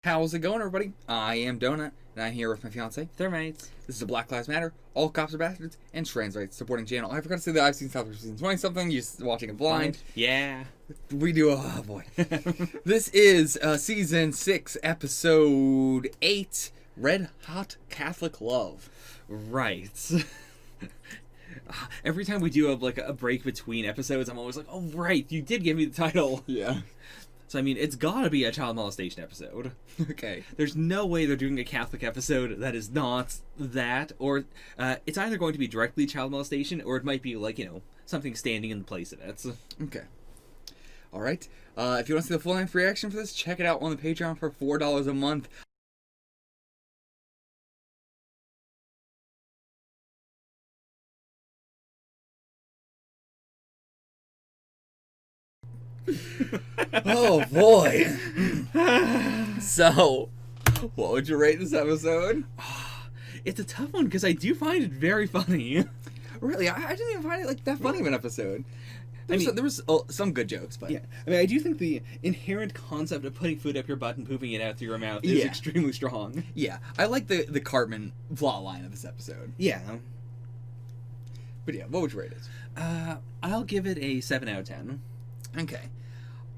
How's it going, everybody? I am Donut, and I'm here with my fiance. Thermites. This is a Black Lives Matter, All Cops Are Bastards, and Trans Rights supporting channel. I forgot to say that I've seen South Park season 20-something. You're watching it blind. Yeah. We do, oh boy. This is season 6, episode 8, Red Hot Catholic Love. Right. Every time we do a break between episodes, I'm always like, oh, right, you did give me the title. Yeah. So, I mean, it's gotta be a child molestation episode. Okay. There's no way they're doing a Catholic episode that is not that, or it's either going to be directly child molestation, or it might be, something standing in the place of it. Okay. All right. If you want to see the full-length reaction for this, check it out on the Patreon for $4 a month. Oh boy. So, what would you rate this episode? It's a tough one, because I do find it very funny. Really, I didn't even find it that funny of an episode. There was some good jokes, but yeah, I mean, I do think the inherent concept of putting food up your butt and pooping it out through your mouth is extremely strong. Yeah, I like the Cartman plot line of this episode. Yeah, but yeah, what would you rate it? I'll give it a 7 out of 10. Okay.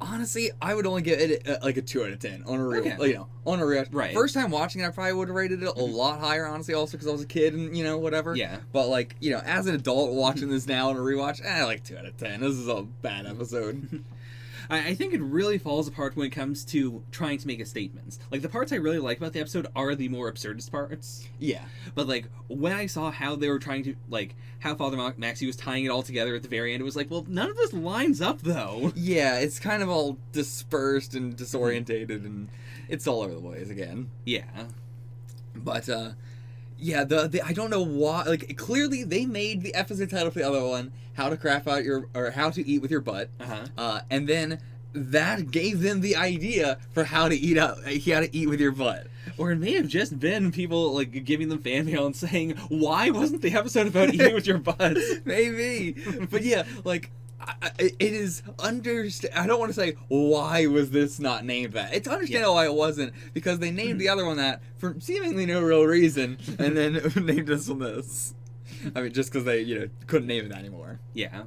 Honestly, I would only give it like a 2 out of 10 on a real, okay. On a real. Right. First time watching it, I probably would have rated it a lot higher, honestly, also because I was a kid and, whatever. Yeah. But, as an adult watching this now on a rewatch, like 2 out of 10. This is a bad episode. I think it really falls apart when it comes to trying to make a statement. The parts I really like about the episode are the more absurdist parts. Yeah. But, when I saw how they were trying to, how Father Maxie was tying it all together at the very end, it was like, well, none of this lines up, though. Yeah, it's kind of all dispersed and disorientated, and it's all over the place again. Yeah. But, yeah, I don't know why, clearly they made the episode title for the other one, How to Crap Out or How to Eat with Your Butt. And then that gave them the idea for how to eat with your butt. Or it may have just been people, giving them fan mail and saying, why wasn't the episode about eating with your butt? Maybe. But yeah, it is I don't want to say, why was this not named that? It's understandable why it wasn't, because they named the other one that for seemingly no real reason, and then named this one this. I mean, just because they, couldn't name it that anymore. Yeah.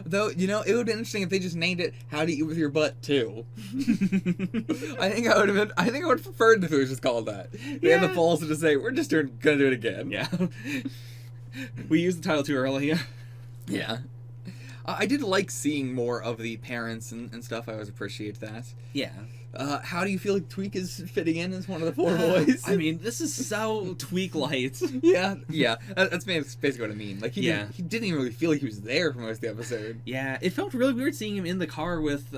Though, it would have been interesting if they just named it How to Eat With Your Butt, too. I think I would have preferred if it was just called that. They had the balls to just say, we're just gonna do it again. Yeah. We used the title too early. Yeah. I did like seeing more of the parents and stuff. I always appreciate that. Yeah. How do you feel like Tweek is fitting in as one of the 4 boys? I mean, this is so Tweek light. Yeah. That's basically what I mean. He didn't even really feel like he was there for most of the episode. Yeah, it felt really weird seeing him in the car with 2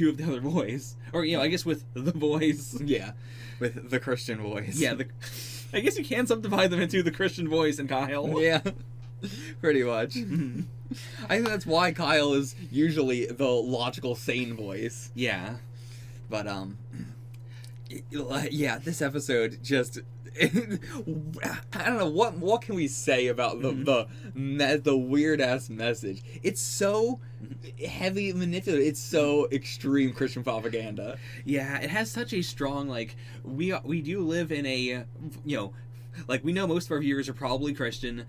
of the other boys. Or, I guess with the boys. Yeah, with the Christian boys. Yeah, I guess you can subdivide them into the Christian boys and Kyle. Yeah, pretty much. I think that's why Kyle is usually the logical, sane voice. Yeah. But, yeah, this episode just, I don't know, what can we say about the weird-ass message? It's so heavy manipulative. It's so extreme Christian propaganda. Yeah, it has such a strong, we do live in a, we know most of our viewers are probably Christian.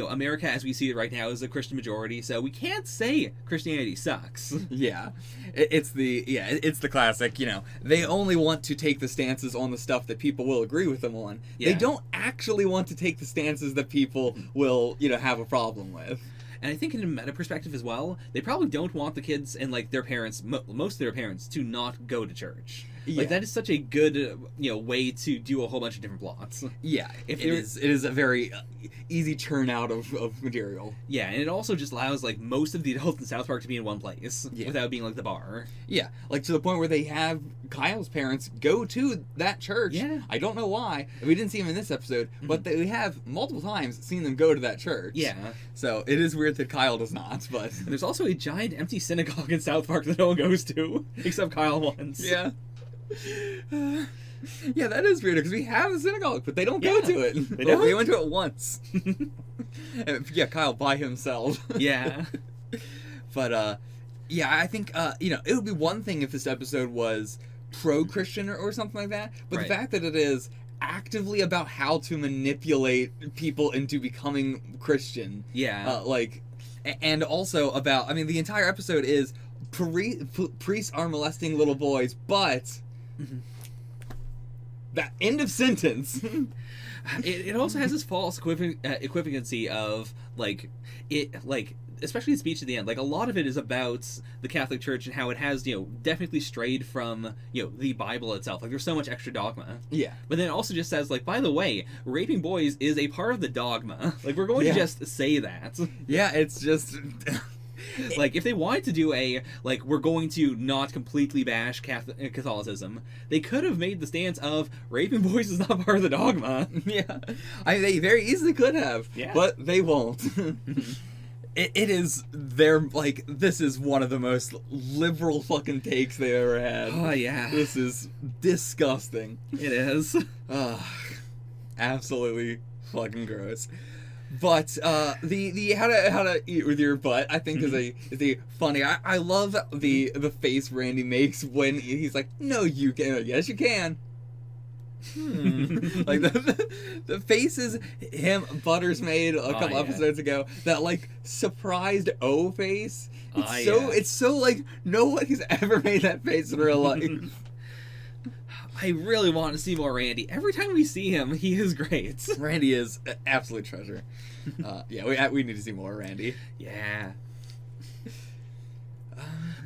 America as we see it right now is a Christian majority, so we can't say Christianity sucks. Yeah. It's the classic, they only want to take the stances on the stuff that people will agree with them on. Yeah. They don't actually want to take the stances that people will, have a problem with. And I think in a meta perspective as well, they probably don't want the kids and, their parents, most of their parents, to not go to church. Yeah. That is such a good, way to do a whole bunch of different plots. Yeah, it is a very easy turnout of material. Yeah, and it also just allows, most of the adults in South Park to be in one place without being, the bar. Yeah, to the point where they have Kyle's parents go to that church. Yeah. I don't know why. We didn't see him in this episode, but we have multiple times seen them go to that church. Yeah. So it is weird that Kyle does not, but... And there's also a giant empty synagogue in South Park that no one goes to, except Kyle once. Yeah. Yeah, that is weird, because we have a synagogue, but they don't go to it. They went to it once. Yeah, Kyle by himself. Yeah. But, yeah, I think, it would be one thing if this episode was pro-Christian or something like that, but Right. the fact that it is actively about how to manipulate people into becoming Christian, Yeah. and also about, I mean, the entire episode is priests are molesting little boys, but that end of sentence. It also has this false equivalency of especially the speech at the end. Like, a lot of it is about the Catholic Church and how it has definitely strayed from the Bible itself. Like, there's so much extra dogma. Yeah. But then it also just says, like, by the way, raping boys is a part of the dogma. Like, we're going to just say that. Yeah, it's just Like, if they wanted to do we're going to not completely bash Catholicism, they could have made the stance of raping boys is not part of the dogma. yeah. They very easily could have, Yeah. but they won't. It is this is one of the most liberal fucking takes they ever had. Oh, yeah. This is disgusting. It is. Absolutely fucking gross. But the how to eat with your butt, I think is a funny. I love the face Randy makes when he's like, no, you can. Yes, you can. Like the faces Butters made a couple episodes ago, that like surprised O face. It's so like nobody's ever made that face in real life. I really want to see more Randy. Every time we see him, he is great. Randy is an absolute treasure. We need to see more Randy. Yeah.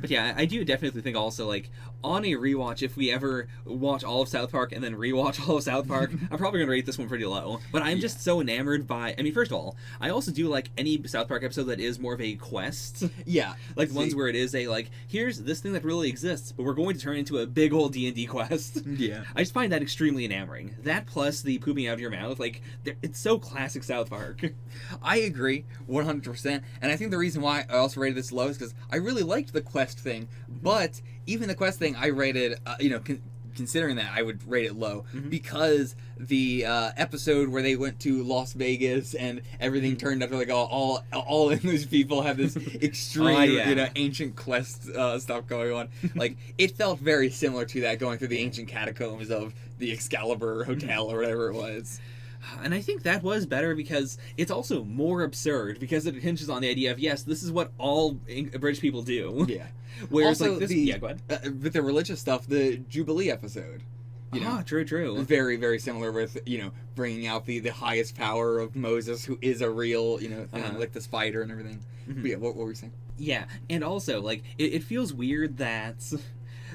But yeah, I do definitely think also, like, on a rewatch, if we ever watch all of South Park and then rewatch all of South Park, I'm probably going to rate this one pretty low. But I'm just so enamored by... I mean, first of all, I also do like any South Park episode that is more of a quest. Yeah. Like, ones where it is a, like, here's this thing that really exists, but we're going to turn into a big old D&D quest. Yeah. I just find that extremely enamoring. That plus the pooping out of your mouth, like, it's so classic South Park. I agree 100%, and I think the reason why I also rated this low is because I really liked the quest thing, but even the quest thing I rated, considering that, I would rate it low, because the episode where they went to Las Vegas and everything turned out like all English people have this extreme, ancient quest stuff going on. Like, it felt very similar to that, going through the ancient catacombs of the Excalibur Hotel or whatever it was. And I think that was better because it's also more absurd, because it hinges on the idea of, yes, this is what all British people do. Yeah. Whereas, also, like, this... go ahead. With the religious stuff, the Jubilee episode. True. Very, very similar with, bringing out the highest power of Moses, who is a real, thing, like the spider and everything. But yeah, what were you saying? Yeah, and also, like, it feels weird that,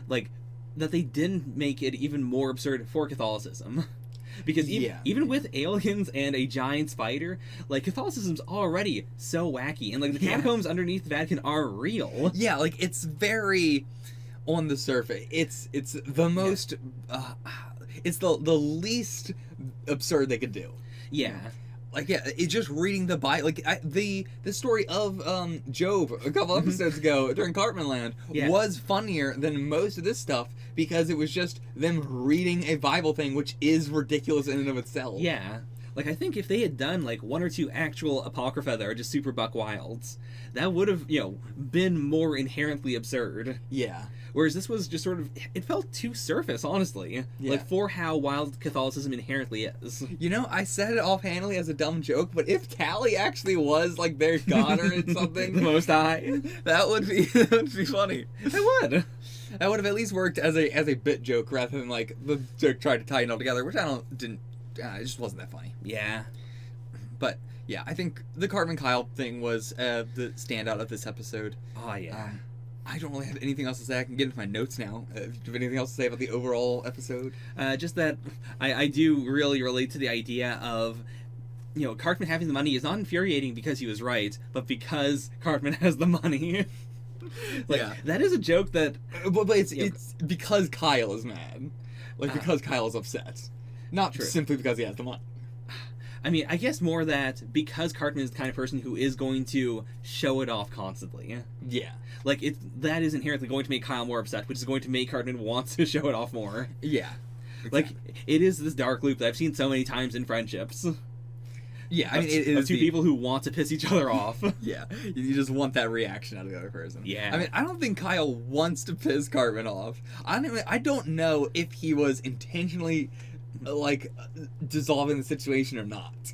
like, that they didn't make it even more absurd for Catholicism. Because even with aliens and a giant spider, like, Catholicism's already so wacky, and like the catacombs underneath the Vatican are real. Yeah, like, it's very on the surface. It's the most it's the least absurd they could do. Yeah. Like, it's just reading the Bible. Like, the story of Job a couple episodes ago during Cartman Land was funnier than most of this stuff, because it was just them reading a Bible thing, which is ridiculous in and of itself. Yeah. Like, I think if they had done, like, one or two actual Apocrypha that are just super buck wilds, that would have, been more inherently absurd. Yeah. Whereas this was just sort of... It felt too surface, honestly. Yeah. Like, for how wild Catholicism inherently is. I said it offhandedly as a dumb joke, but if Tally actually was, like, their god or something... The Most High. That would be funny. It would. That would have at least worked as a bit joke rather than, like, the joke tried to tie it all together, which it just wasn't that funny. Yeah. But, yeah, I think the Cartman Kyle thing was the standout of this episode. Oh, yeah. I don't really have anything else to say. I can get into my notes now. Do you have anything else to say about the overall episode? Just that I do really relate to the idea of, Cartman having the money is not infuriating because he was right, but because Cartman has the money. That is a joke that... But it's because Kyle is mad. Like, because Kyle is upset. Not simply because he has the money. I mean, I guess more that because Cartman is the kind of person who is going to show it off constantly. Yeah. Like, that is inherently going to make Kyle more upset, which is going to make Cartman want to show it off more. Yeah. Exactly. Like, it is this dark loop that I've seen so many times in friendships. Yeah, I mean, it is two people who want to piss each other off. Yeah, you just want that reaction out of the other person. Yeah. I mean, I don't think Kyle wants to piss Cartman off. I don't know if he was intentionally, like, dissolving the situation or not.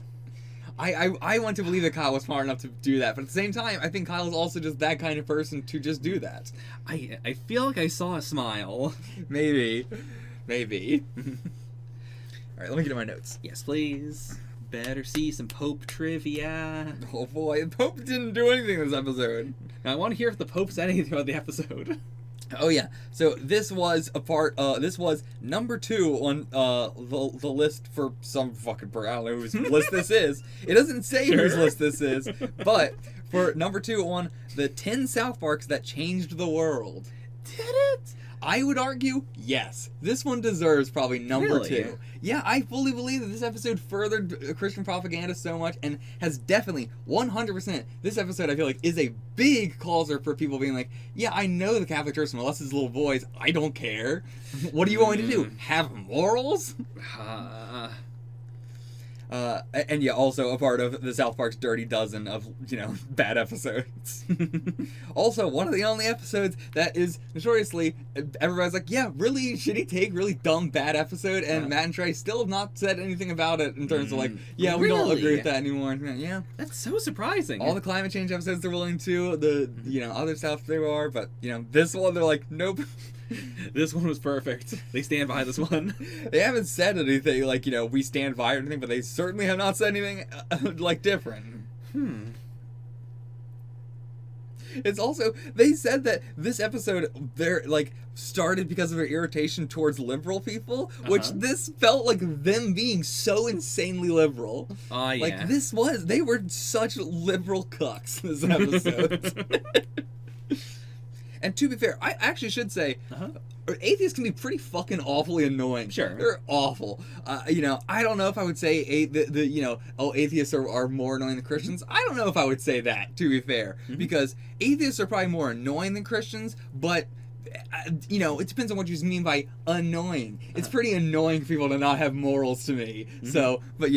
I want to believe that Kyle was smart enough to do that, but at the same time, I think Kyle is also just that kind of person to just do that. I feel like I saw a smile. Maybe. Alright, let me get to my notes. Yes, please. Better see some Pope trivia. Oh boy, the Pope didn't do anything this episode. Now, I want to hear if the Pope said anything about the episode. Oh yeah, so this was this was number 2 on the list for some fucking I don't know whose list this is. It doesn't say whose list this is, but for number 2 on the 10 South Parks that changed the world. Did it? I would argue, yes. This one deserves probably number Really? 2. Yeah, I fully believe that this episode furthered Christian propaganda so much and has definitely, 100%, this episode I feel like is a big causer for people being like, yeah, I know the Catholic Church molested little boys. I don't care. What are you going to do? Have morals? And yeah, also a part of the South Park's Dirty Dozen of, bad episodes. Also, one of the only episodes that is notoriously, everybody's like, yeah, really shitty take, really dumb, bad episode, and Matt and Trey still have not said anything about it in terms of like, yeah, we don't agree with that anymore. Yeah. That's so surprising. All the climate change episodes they're willing to, the, other stuff they are, but, this one they're like, nope. This one was perfect. They stand by this one. They haven't said anything like, we stand by or anything, but they certainly have not said anything, like, different. It's also, they said that this episode, they're, like, started because of their irritation towards liberal people, which this felt like them being so insanely liberal. Oh, yeah. Like, they were such liberal cucks, this episode. And to be fair, I actually should say, atheists can be pretty fucking awfully annoying. Sure. They're awful. I don't know if I would say, atheists are more annoying than Christians. I don't know if I would say that, to be fair. Because atheists are probably more annoying than Christians, but, it depends on what you mean by annoying. It's pretty annoying for people to not have morals to me. So, but,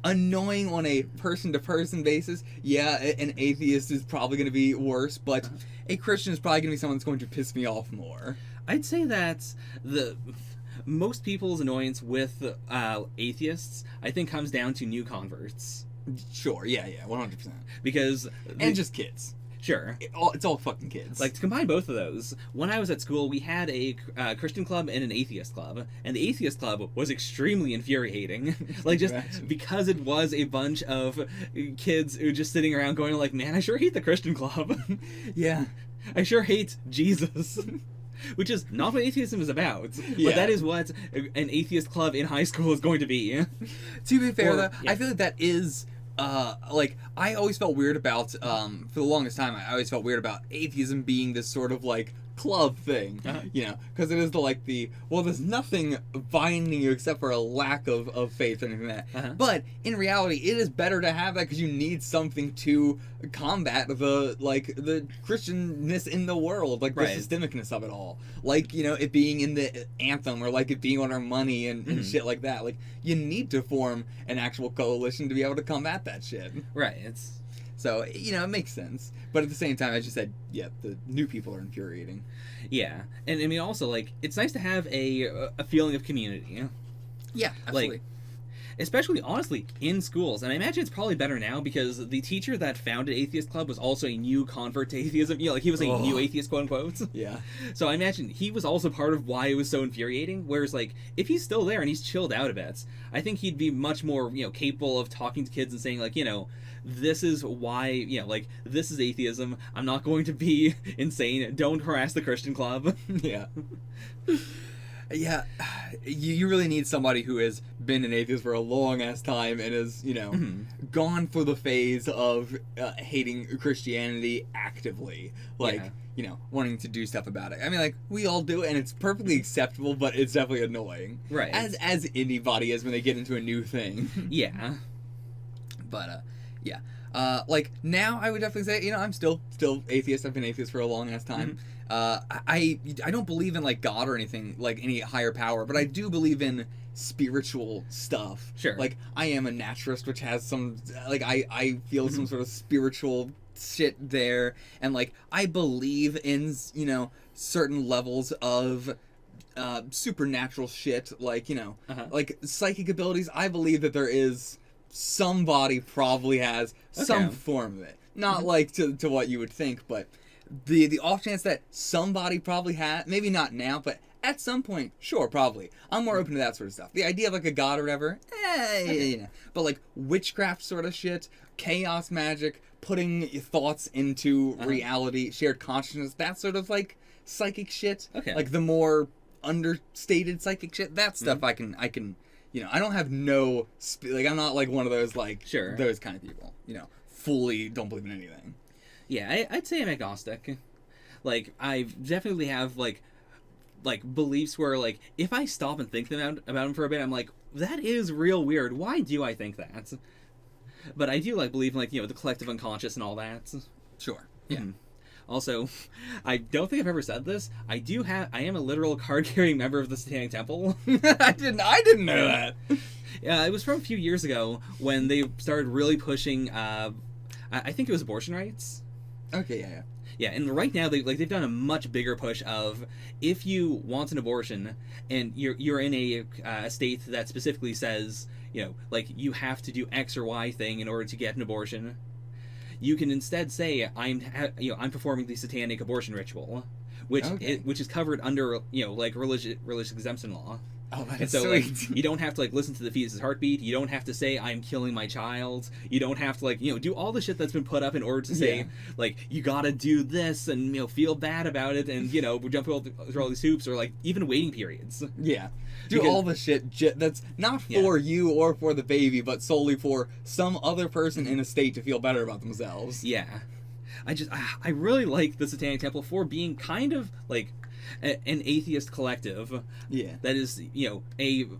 annoying on a person-to-person basis, yeah, an atheist is probably going to be worse, but a Christian is probably going to be someone that's going to piss me off more. I'd say that most people's annoyance with atheists, I think, comes down to new converts. Sure, yeah, 100%. Because... And just kids. Sure. It's all fucking kids. Like, to combine both of those, when I was at school, we had a Christian club and an atheist club, and the atheist club was extremely infuriating. Like, just because it was a bunch of kids who just sitting around going like, man, I sure hate the Christian club. Yeah. I sure hate Jesus. Which is not what atheism is about. Yeah. But that is what an atheist club in high school is going to be. To be fair, though, I feel like that is... I always felt weird about, for the longest time, I always felt weird about atheism being this sort of, like, club thing, because it is there's nothing binding you except for a lack of faith or anything like that. But, in reality, it is better to have that because you need something to combat the Christianness in the world, like, the systemicness of it all. Like, it being in the anthem, or, like, it being on our money and shit like that. Like, you need to form an actual coalition to be able to combat that shit. Right, it's... So, it makes sense. But at the same time, as you said, yeah, the new people are infuriating. Yeah. And, I mean, also, like, it's nice to have a feeling of community. Yeah, absolutely. Like, especially, honestly, in schools. And I imagine it's probably better now because the teacher that founded Atheist Club was also a new convert to atheism. Like, he was a new atheist, quote-unquote. Yeah. So I imagine he was also part of why it was so infuriating. Whereas, like, if he's still there and he's chilled out a bit, I think he'd be much more, capable of talking to kids and saying, like, this is why, this is atheism. I'm not going to be insane. Don't harass the Christian club. Yeah. Yeah, you really need somebody who has been an atheist for a long-ass time and has, gone through the phase of hating Christianity actively. Like, wanting to do stuff about it. I mean, like, we all do it, and it's perfectly acceptable, but it's definitely annoying. Right. As anybody is when they get into a new thing. Yeah. But, yeah. Like, now I would definitely say, I'm still atheist. I've been atheist for a long-ass time. I don't believe in, like, God or anything, like, any higher power, but I do believe in spiritual stuff. Sure. Like, I am a naturalist, which has some, like, I feel some sort of spiritual shit there, and like I believe in, you know, certain levels of supernatural shit, like, you know, like psychic abilities. I believe that there is, somebody probably has some form of it, not like to what you would think, but the off chance that somebody probably has, maybe not now, but at some point, sure, probably. I'm more open to that sort of stuff. The idea of like a god or whatever, you know. But like witchcraft sort of shit, chaos magic, putting thoughts into reality, shared consciousness, that sort of like psychic shit. Okay. Like the more understated psychic shit, that stuff I can, you know, I don't have like I'm not like one of those like those kind of people, you know, fully don't believe in anything. Yeah, I'd say I'm agnostic. Like I definitely have like beliefs where like if I stop and think about them for a bit, I'm like, that is real weird. Why do I think that? But I do like believe in, like, you know, the collective unconscious and all that. Sure. Yeah. Also, I don't think I've ever said this. I am a literal card-carrying member of the Satanic Temple. I didn't know that. Yeah, it was from a few years ago when they started really pushing. I think it was abortion rights. Okay. Yeah. Yeah, and right now they've done a much bigger push of, if you want an abortion and you're in a state that specifically says, you know, like you have to do X or Y thing in order to get an abortion, you can instead say I'm performing the satanic abortion ritual, which is covered under, you know, like religious exemption law. Oh, that and is so sweet. Like, you don't have to like listen to the fetus's heartbeat. You don't have to say I'm killing my child. You don't have to like, you know, do all the shit that's been put up in order to say like you gotta do this and, you know, feel bad about it and, you know, jump through all these hoops, or like even waiting periods. Yeah. Do all the shit that's not for you or for the baby, but solely for some other person in a state to feel better about themselves. Yeah. I really like the Satanic Temple for being kind of like an atheist collective. Yeah. That is, you know,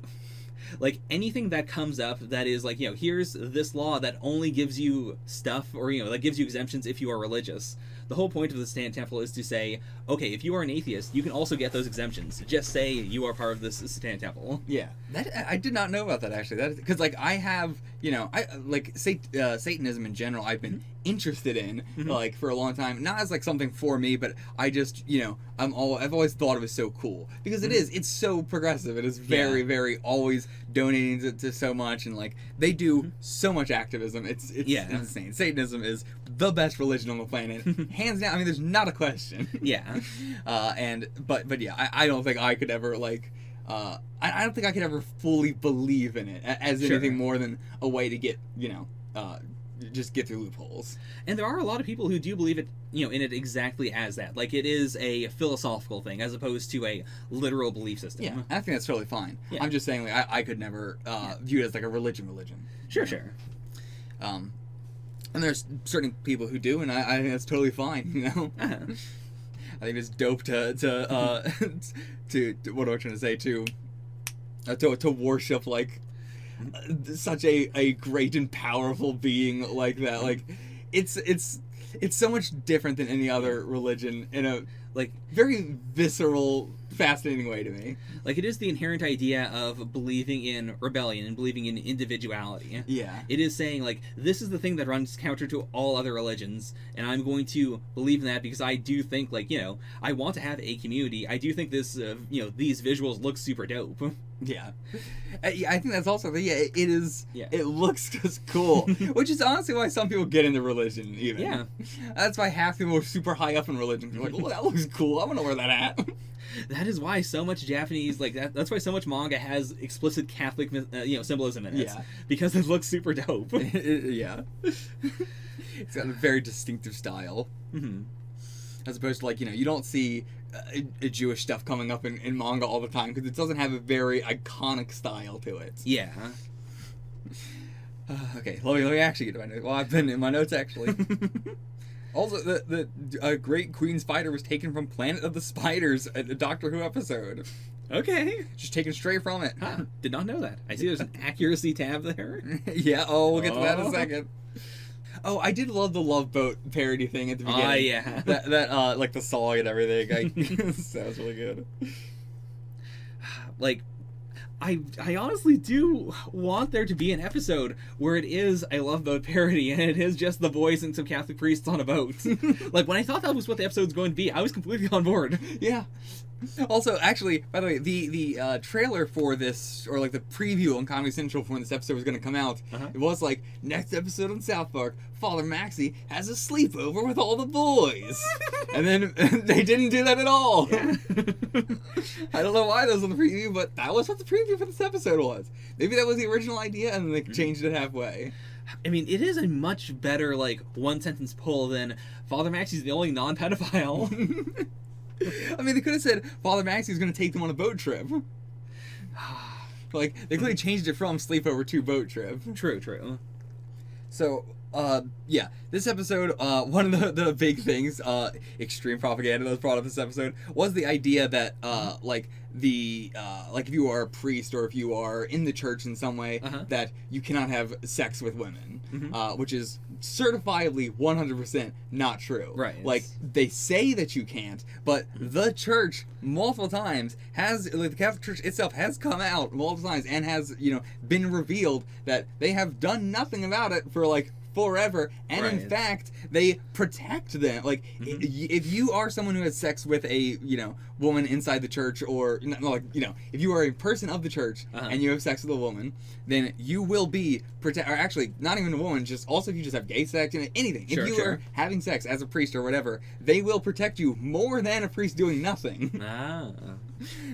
like anything that comes up that is like, you know, here's this law that only gives you stuff, or, you know, that gives you exemptions if you are religious. The whole point of the Satanic Temple is to say, okay, if you are an atheist, you can also get those exemptions. Just say you are part of this Satanic Temple. Yeah, that I did not know about that actually. That because like I have, you know, I like Satanism in general. I've been interested in like for a long time, not as like something for me, but I just, you know, I've always thought it was so cool because it's so progressive. It is very always donating to so much, and like they do so much activism. It's insane. Satanism is the best religion on the planet, hands down. I mean, there's not a question. Yeah. But yeah, I don't think I could ever like. I don't think I could ever fully believe in it as anything more than a way to get, you know, just get through loopholes. And there are a lot of people who do believe it, you know, in it exactly as that. Like, it is a philosophical thing as opposed to a literal belief system. Yeah, I think that's totally fine. Yeah. I'm just saying, like, I could never view it as like a religion. Sure. And there's certain people who do, and I think that's totally fine, you know? I think it's dope to what am I trying to say, to worship, like, such a great and powerful being like that. Like, it's so much different than any other religion in a, like, very visceral, fascinating way to me. Like, it is the inherent idea of believing in rebellion and believing in individuality. Yeah. It is saying, like, this is the thing that runs counter to all other religions, and I'm going to believe in that because I do think, like, you know, I want to have a community. I do think this, you know, these visuals look super dope. Yeah. I think that's also, it is, it looks just cool, which is honestly why some people get into religion, even. Yeah. That's why half people are super high up in religion. They're like, well, that looks cool. I want to wear that hat. That is why so much Japanese, like, that's why so much manga has explicit Catholic, you know, symbolism in it. Yeah. Because it looks super dope. Yeah. It's got a very distinctive style. Mm-hmm. As opposed to, like, you know, you don't see Jewish stuff coming up in manga all the time because it doesn't have a very iconic style to it. Yeah. Okay, let me actually get to my notes. Well, I've been in my notes, actually. Also, the Great Queen Spider was taken from Planet of the Spiders, a Doctor Who episode. Okay. Just taken straight from it. Huh. Did not know that. I see there's an accuracy tab there. Yeah, we'll get to that in a second. Oh, I did love the Love Boat parody thing at the beginning. Oh, yeah. That like the song and everything. That was really good. Like, I honestly do want there to be an episode where it is a Love Boat parody and it is just the boys and some Catholic priests on a boat. Like, when I thought that was what the episode's going to be, I was completely on board. Yeah. Also, actually, by the way, the trailer for this, or like the preview on Comedy Central for when this episode was going to come out, it was like, next episode on South Park, Father Maxie has a sleepover with all the boys. And then they didn't do that at all. Yeah. I don't know why that was on the preview, but that was what the preview for this episode was. Maybe that was the original idea and then they changed it halfway. I mean, it is a much better, like, one-sentence pull than Father Maxie's the only non-pedophile. I mean, they could have said Father Maxie was going to take them on a boat trip. Like, they could have changed it from sleepover to boat trip. True. So, yeah, this episode, one of the big things, extreme propaganda that was brought up this episode, was the idea that, like if you are a priest or if you are in the church in some way, that you cannot have sex with women, which is certifiably 100% not true. Right. Like, they say that you can't, but the church multiple times has, like, the Catholic Church itself has come out multiple times and has, been revealed that they have done nothing about it for, like, forever, and in fact they protect them. Like, if you are someone who has sex with a woman inside the church, or if you are a person of the church and you have sex with a woman, then you will be protected. Or actually, not even a woman, just also if you just have gay sex, anything. If you are having sex as a priest or whatever, they will protect you more than a priest doing nothing.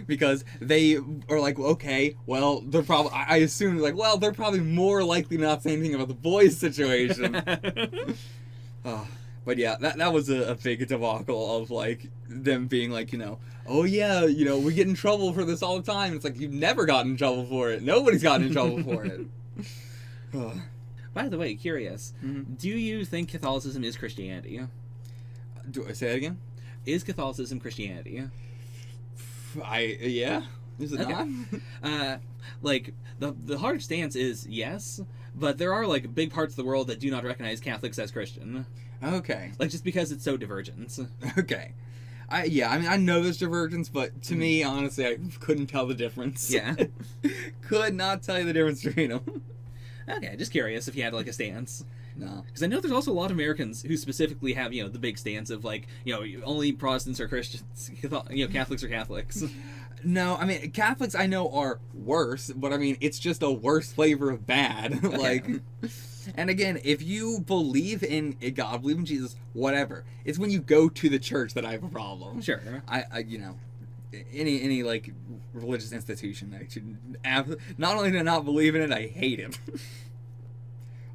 Because they are like, okay, well, they're probably, I assume, like, well, they're probably more likely not to say anything about the boys' situation. But yeah, that was a big debacle of, like, them being like, oh yeah, we get in trouble for this all the time. It's like, you've never gotten in trouble for it. Nobody's gotten in trouble for it. By the way, curious, do you think Catholicism is Christianity? Do I say that again? Is Catholicism Christianity? Yeah. Is it not? Like, the hard stance is yes, but there are, like, big parts of the world that do not recognize Catholics as Christian. Okay. Like, just because it's so divergent. Okay. I mean, I know there's divergence, but to me, honestly, I couldn't tell the difference. Yeah. Could not tell you the difference between them. Okay, just curious if you had, like, a stance. No. Because I know there's also a lot of Americans who specifically have, the big stance of, like, only Protestants are Christians, Catholics are Catholics. No, I mean, Catholics I know are worse, but I mean, it's just a worse flavor of bad. Like, and again, if you believe in God, believe in Jesus, whatever, it's when you go to the church that I have a problem. Sure. Any like religious institution, I should not only do I not believe in it, I hate it.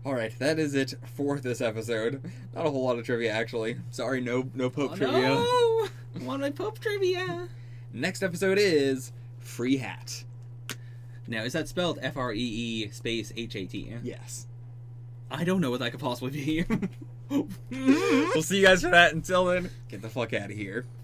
Alright, that is it for this episode. Not a whole lot of trivia, actually. Sorry, no Pope trivia. No! I want my Pope trivia! Next episode is Free Hat. Now, is that spelled Free space HAT? Yes. I don't know what that could possibly be. We'll see you guys for that. Until then, get the fuck out of here.